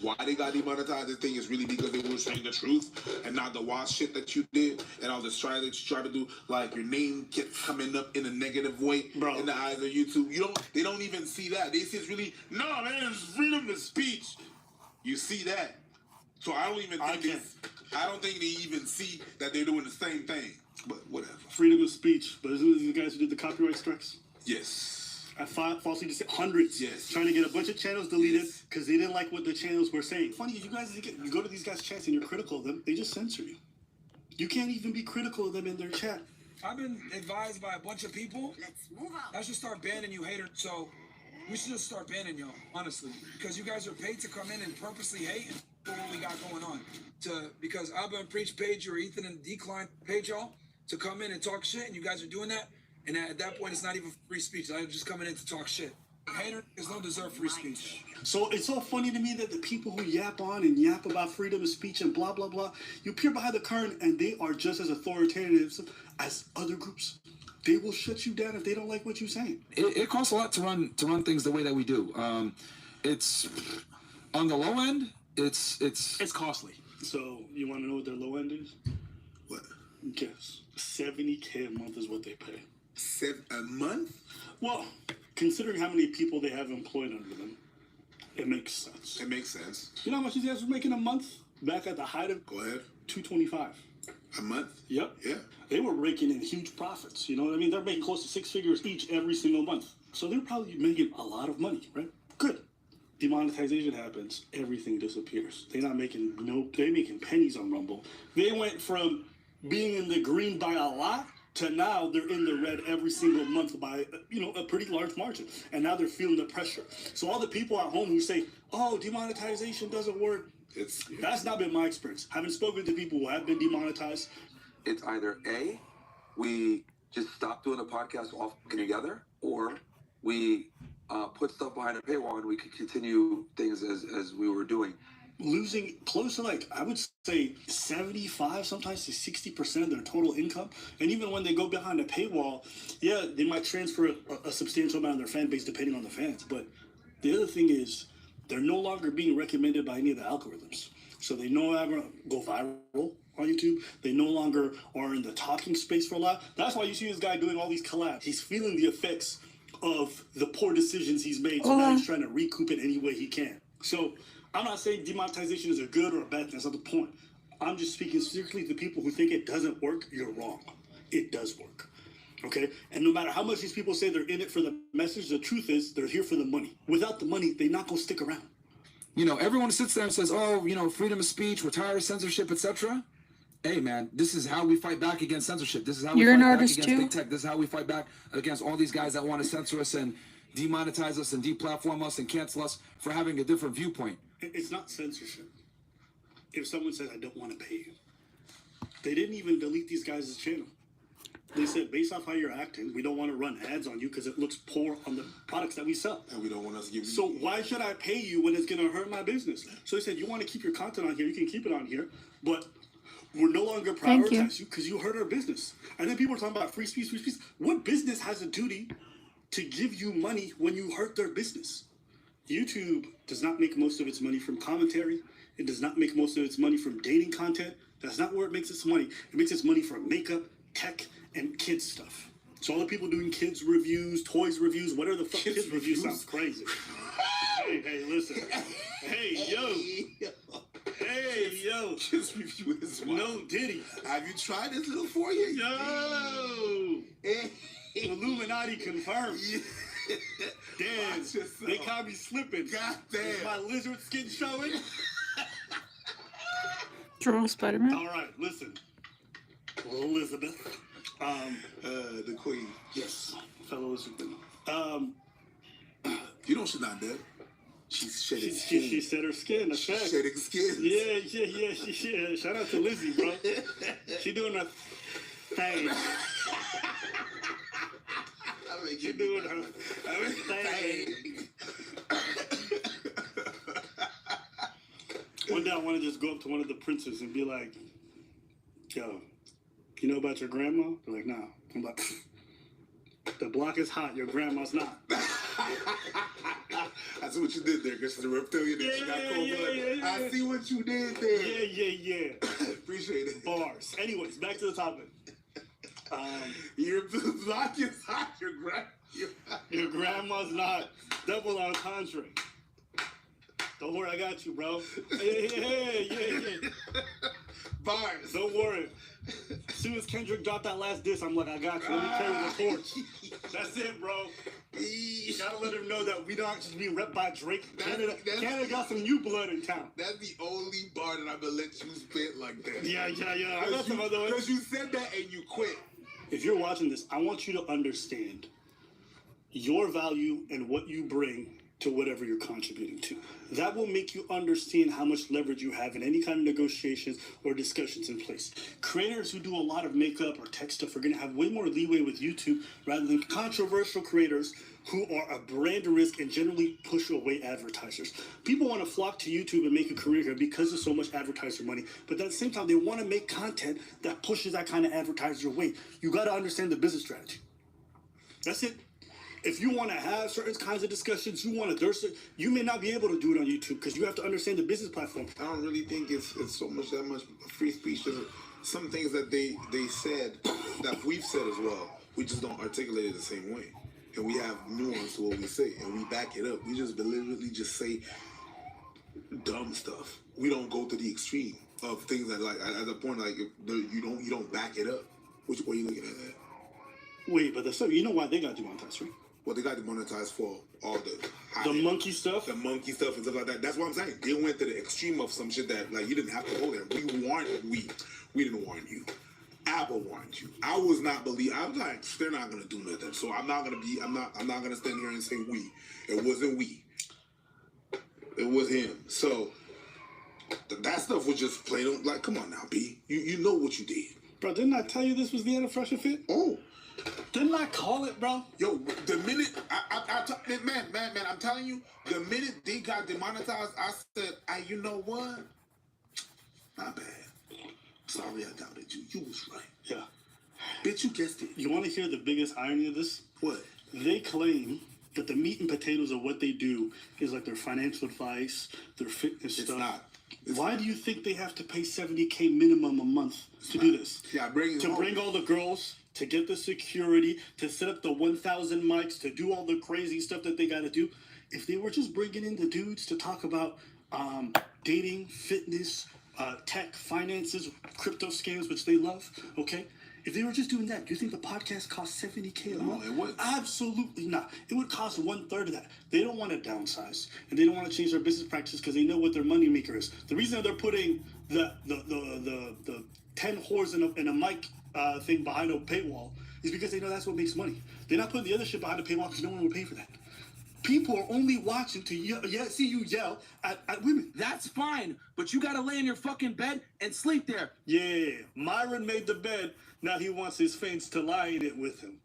why they got demonetized, I think is really because they were saying the truth and not the wild shit that you did and all the try that you try to do. Like your name kept coming up in a negative way in the eyes of YouTube. They don't even see that. They see it's really no man, it's freedom of speech. You see that. So I don't think they even see that they're doing the same thing. But whatever. Freedom of speech. But isn't this the guys who did the copyright strikes? Yes. I falsely just hundreds. Yes. Trying to get a bunch of channels deleted because they didn't like what the channels were saying. Funny, you guys, you go to these guys' chats and you're critical of them, they just censor you. You can't even be critical of them in their chat. I've been advised by a bunch of people. Let's move on. I should start banning you haters. So we should just start banning y'all, honestly. Because you guys are paid to come in and purposely hate and what we got going on. Because Abba and Preach page or Ethan and Decline page y'all to come in and talk shit, and you guys are doing that. And at that point, it's not even free speech. I'm just coming in to talk shit. Haters don't deserve free speech. So it's so funny to me that the people who yap on and yap about freedom of speech and blah, blah, blah, you peer behind the curtain and they are just as authoritative as other groups. They will shut you down if they don't like what you're saying. It costs a lot to run things the way that we do. It's on the low end. It's costly. So you want to know what their low end is? What? Guess. $70K a month is what they pay. A month? Well, considering how many people they have employed under them, it makes sense. It makes sense. You know how much these guys were making a month back at the height of? Go ahead. $225 a month. Yep. Yeah. They were raking in huge profits. You know what I mean? They're making close to 6 figures each every single month. So they're probably making a lot of money, right? Good. Demonetization happens, everything disappears. They're making pennies on Rumble. They went from being in the green by a lot to now they're in the red every single month by, a pretty large margin. And now they're feeling the pressure. So all the people at home who say, oh, demonetization doesn't work, that's not been my experience. Having spoken to people who have been demonetized. It's either A, we just stop doing the podcast all together, or we put stuff behind a paywall and we could continue things as we were doing. Losing close to I would say 75, sometimes to 60% of their total income. And even when they go behind a paywall, yeah, they might transfer a substantial amount of their fan base depending on the fans. But the other thing is they're no longer being recommended by any of the algorithms. So they no longer go viral on YouTube. They no longer are in the talking space for a lot. That's why you see this guy doing all these collabs. He's feeling the effects of the poor decisions he's made. So now he's trying to recoup it any way he can. So I'm not saying demonetization is a good or a bad thing. That's not the point. I'm just speaking strictly to people who think it doesn't work. You're wrong. It does work. Okay? And no matter how much these people say they're in it for the message, the truth is they're here for the money. Without the money, they're not going to stick around. Everyone sits there and says, oh, freedom of speech, retire censorship, etc. Hey, man, this is how we fight back against censorship. This is how we fight back against big tech. This is how we fight back against all these guys that want to censor us and demonetize us and deplatform us and cancel us for having a different viewpoint. It's not censorship. If someone says, I don't want to pay you, they didn't even delete these guys' channel. They said, based off how you're acting, we don't want to run ads on you because it looks poor on the products that we sell. And we don't want us to give you... So why should I pay you when it's going to hurt my business? So they said, you want to keep your content on here, you can keep it on here, but we're no longer prioritize you because you hurt our business. And then people are talking about free speech, free speech. What business has a duty to give you money when you hurt their business? YouTube does not make most of its money from commentary. It does not make most of its money from dating content. That's not where it makes its money. It makes its money from makeup, tech, and kids stuff. So all the people doing kids reviews, toys reviews, whatever the fuck kids reviews sounds crazy. Hey, listen. Hey, yo. Hey, yo. Kids review is wild. No Diddy. Have you tried this little for you? Yo. Illuminati confirmed. Damn, they caught me slipping. God damn. Is my lizard skin showing? Troll Spider-Man. All right, listen. Elizabeth. The queen. Yes, fellow Elizabeth. You know she's not dead. She's shedding skin. She shed her skin. That's She's fact. shedding skin. Yeah. Shout out to Lizzie, bro. She doing her thing. She doing her thing. One day I want to just go up to one of the princes and be like, yo, you know about your grandma? They're like, nah. I'm like, the block is hot, your grandma's not. I see what you did there, because the reptilian that you got cold blood. I see what you did there. Yeah. Appreciate it. Bars. Anyways, back to the topic. Your block is hot. Your grandma's not double entendre. Don't worry, I got you, bro. Yeah. Bars. Don't worry. As soon as Kendrick dropped that last diss, I'm like, I got you. Let me carry the torch. That's it, bro. You gotta let him know that we don't just be rep by Drake. Canada got some new blood in town. That's the only bar that I'm gonna let you spit like that. Yeah. I got some other ones. Because you said that and you quit. If you're watching this, I want you to understand your value and what you bring to whatever you're contributing to. That will make you understand how much leverage you have in any kind of negotiations or discussions in place. Creators who do a lot of makeup or tech stuff are going to have way more leeway with YouTube rather than controversial creators who are a brand risk and generally push away advertisers. People want to flock to YouTube and make a career here because of so much advertiser money, but at the same time, they want to make content that pushes that kind of advertiser away. You got to understand the business strategy. That's it. If you want to have certain kinds of discussions, you want to durst it, you may not be able to do it on YouTube because you have to understand the business platform. I don't really think it's so much that much free speech. There's some things that they said that we've said as well. We just don't articulate it the same way. And we have nuance to what we say, and we back it up. We just deliberately just say dumb stuff. We don't go to the extreme of things that, like, at the point, like, you don't back it up. Which way are you looking at that? Wait, but you know why they got demonetized, right? Well, they got demonetized for all the monkey stuff? The monkey stuff and stuff like that. That's what I'm saying. They went to the extreme of some shit that, like, you didn't have to go there. We didn't warn you. Apple warned you. I was not I was like, they're not gonna do nothing. So I'm not gonna stand here and say we. It wasn't we. It was him. So that stuff was just plain, like, come on now, B. You know what you did. Bro, didn't I tell you this was the end of Fresh and Fit? Oh. Didn't I call it, bro? Yo, the minute man, I'm telling you, the minute they got demonetized, I said, you know what? Not bad. Sorry I doubted you. You was right. Yeah. Bitch, you guessed it. You want to hear the biggest irony of this? What? They claim that the meat and potatoes of what they do is like their financial advice, their fitness stuff. It's not. Why do you think they have to pay $70K minimum a month to do this? Yeah, bring all the girls, to get the security, to set up the 1,000 mics, to do all the crazy stuff that they got to do. If they were just bringing in the dudes to talk about dating, fitness, tech, finances, crypto scams, which they love, okay? If they were just doing that, do you think the podcast cost $70K a month? No, it wouldn't. Absolutely not. It would cost 1/3 of that. They don't want to downsize, and they don't want to change their business practices because they know what their moneymaker is. The reason that they're putting the 10 whores in a mic thing behind a paywall is because they know that's what makes money. They're not putting the other shit behind a paywall because no one would pay for that. People are only watching to see you yell at women. That's fine, but you gotta lay in your fucking bed and sleep there. Yeah, Myron made the bed. Now he wants his fans to lie in it with him.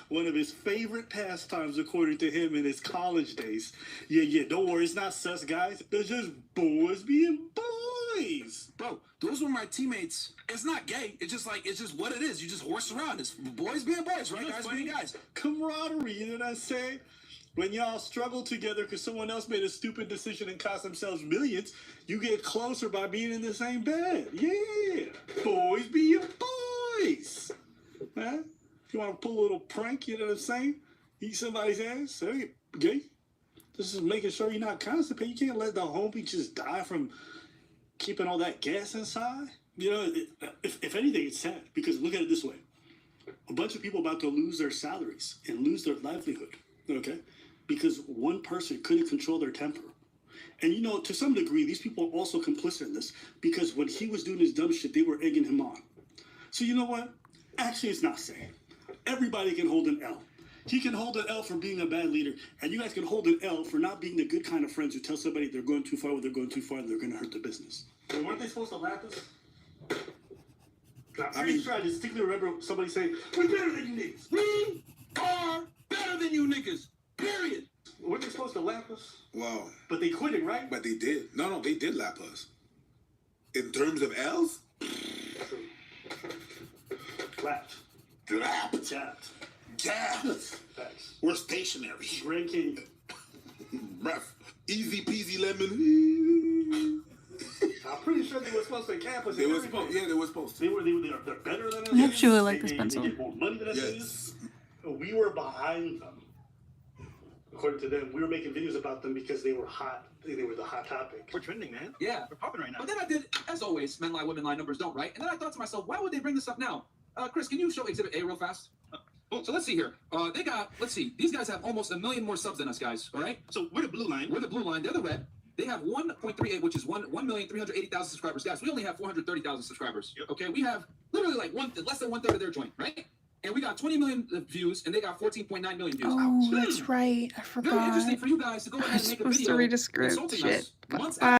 One of his favorite pastimes, according to him, in his college days. Yeah, don't worry, it's not sus, guys. They're just boys being boys. Bro, those were my teammates. It's not gay. It's just what it is. You just horse around. It's boys being boys, right? Guys being guys. Camaraderie, you know what I'm saying? When y'all struggle together because someone else made a stupid decision and cost themselves millions, you get closer by being in the same bed. Yeah. Boys being boys. Huh? You want to pull a little prank, you know what I'm saying? Eat somebody's ass? Hey, gay? This is making sure you're not constipated. You can't let the homie just die from keeping all that gas inside. You know, if anything, it's sad because look at it this way. A bunch of people about to lose their salaries and lose their livelihood, okay? Because one person couldn't control their temper. And, you know, to some degree, these people are also complicit in this because when he was doing his dumb shit, they were egging him on. So you know what? Actually, it's not sad. Everybody can hold an L. He can hold an L for being a bad leader, and you guys can hold an L for not being the good kind of friends who tell somebody they're going too far when they're going too far and they're going to hurt the business. So weren't they supposed to laugh us? I'm pretty sure I distinctly remember somebody saying, "We're better than you niggas. We are better than you niggas. Period." Weren't they supposed to lap us? Wow. But they quit it, right? But they did. No, they did lap us. In terms of L's? Lapped. Lapped. Japped. Gapped. Facts. We're stationary. Grand Canyon. breath. Easy peasy lemon. I'm pretty sure they were supposed to campus. They were supposed. Yeah, they were supposed to. They're better than us. I actually like this pencil. They get more money than us. Yes. We were behind them. According to them, we were making videos about them because they were hot. They were the hot topic. We're trending, man. Yeah. We're popping right now. But then I did, as always, men lie, women lie, numbers don't, right? And then I thought to myself, why would they bring this up now? Chris, can you show Exhibit A real fast? So let's see here. They got, let's see, these guys have almost 1 million more subs than us, guys, all right? So we're the blue line. We're the blue line, they're the red. They have 1.38, which is 1,380,000 subscribers. Guys, we only have 430,000 subscribers, okay? We have literally like less than 1/3 of their joint, right? And we got 20 million views, and they got 14.9 million views. Oh, that's right. I forgot. Very interesting for you guys to go ahead and make a video read a script. insulting Shit. us months Bye.